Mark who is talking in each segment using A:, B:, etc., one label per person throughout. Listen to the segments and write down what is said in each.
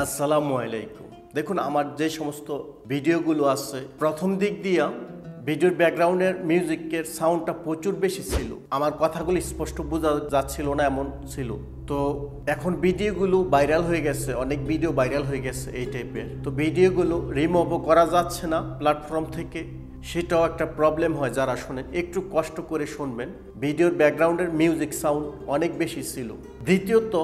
A: আসসালামু আলাইকুম। দেখুন আমার যে সমস্ত ভিডিওগুলো আছে প্রথম দিক দিয়ে ভিডিওর ব্যাকগ্রাউন্ডের মিউজিকের সাউন্ডটা প্রচুর বেশি ছিল, আমার কথাগুলো স্পষ্ট বোঝা যাচ্ছিল না এমন ছিল। তো এখন ভিডিওগুলো ভাইরাল হয়ে গেছে, অনেক ভিডিও ভাইরাল হয়ে গেছে এই টাইপের। তো ভিডিওগুলো রিমুভও করা যাচ্ছে না প্ল্যাটফর্ম থেকে, সেটাও একটা প্রবলেম হয়। যারা শোনেন একটু কষ্ট করে শুনবেন, ভিডিওর ব্যাকগ্রাউন্ডের মিউজিক সাউন্ড অনেক বেশি ছিল। দ্বিতীয়ত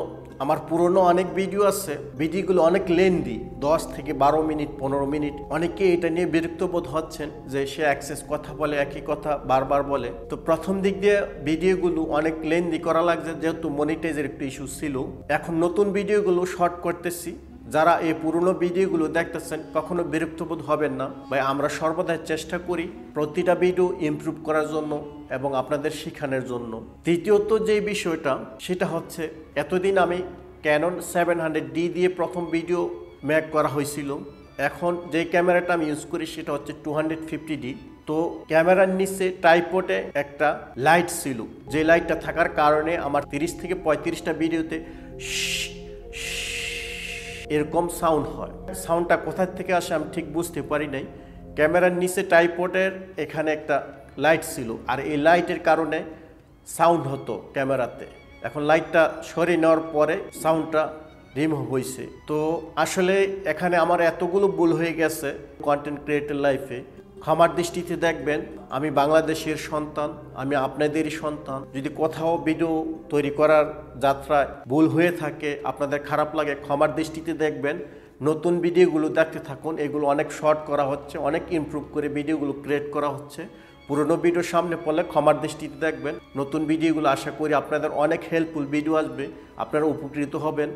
A: আমার পুরনো অনেক ভিডিও আছে, ভিডিওগুলো অনেক লেন্দি, 10 থেকে 12 মিনিট 15 মিনিট। অনেকে এটা নিয়ে বিরক্ত বোধ হচ্ছেন যে সে অ্যাক্সেস কথা বলে, একই কথা বারবার বলে। তো প্রথম দিক দিয়ে ভিডিওগুলো অনেক লেন্দি করা লাগছে, যেহেতু মনিটাইজের একটু ইস্যু ছিল। এখন নতুন ভিডিওগুলো শর্ট করতেছি। যারা এই পুরনো ভিডিওগুলো দেখতেছেন কখনো বিরক্ত বোধ হবেন না ভাই, আমরা সর্বদাই চেষ্টা করি প্রতিটা ভিডিও ইমপ্রুভ করার জন্য এবং আপনাদের শেখানোর জন্য। তৃতীয়ত যে বিষয়টা সেটা হচ্ছে, এতদিন আমি ক্যানন 700D দিয়ে প্রথম ভিডিও মেক করা হয়েছিল। এখন যে ক্যামেরাটা আমি ইউজ করি সেটা হচ্ছে 250D। তো ক্যামেরার নিচে ট্রাইপডে একটা লাইট ছিল, যে লাইটটা থাকার কারণে আমার 30 থেকে 35টা ভিডিওতে এরকম সাউন্ড হয়। সাউন্ডটা কোথা থেকে আসে আমি ঠিক বুঝতে পারি নাই। ক্যামেরার নিচে ট্রাইপডের এখানে একটা লাইট ছিল, আর এই লাইটের কারণে সাউন্ড হতো ক্যামেরাতে। এখন লাইটটা সরিয়ে নেওয়ার পরে সাউন্ডটা রিমুভ হয়েছে। তো আসলে এখানে আমার এতগুলো ভুল হয়ে গেছে কন্টেন্ট ক্রিয়েটর লাইফে। ক্ষমার দৃষ্টিতে দেখবেন, আমি বাংলাদেশের সন্তান, আমি আপনাদেরই সন্তান। যদি কোথাও ভিডিও তৈরি করার যাত্রায় ভুল হয়ে থাকে, আপনাদের খারাপ লাগে, ক্ষমার দৃষ্টিতে দেখবেন। নতুন ভিডিওগুলো দেখতে থাকুন, এগুলো অনেক শর্ট করা হচ্ছে, অনেক ইমপ্রুভ করে ভিডিওগুলো ক্রিয়েট করা হচ্ছে। পুরনো ভিডিও সামনে পড়লে ক্ষমার দৃষ্টিতে দেখবেন। নতুন ভিডিওগুলো আশা করি আপনাদের অনেক হেল্পফুল ভিডিও আসবে, আপনারা উপকৃত হবেন।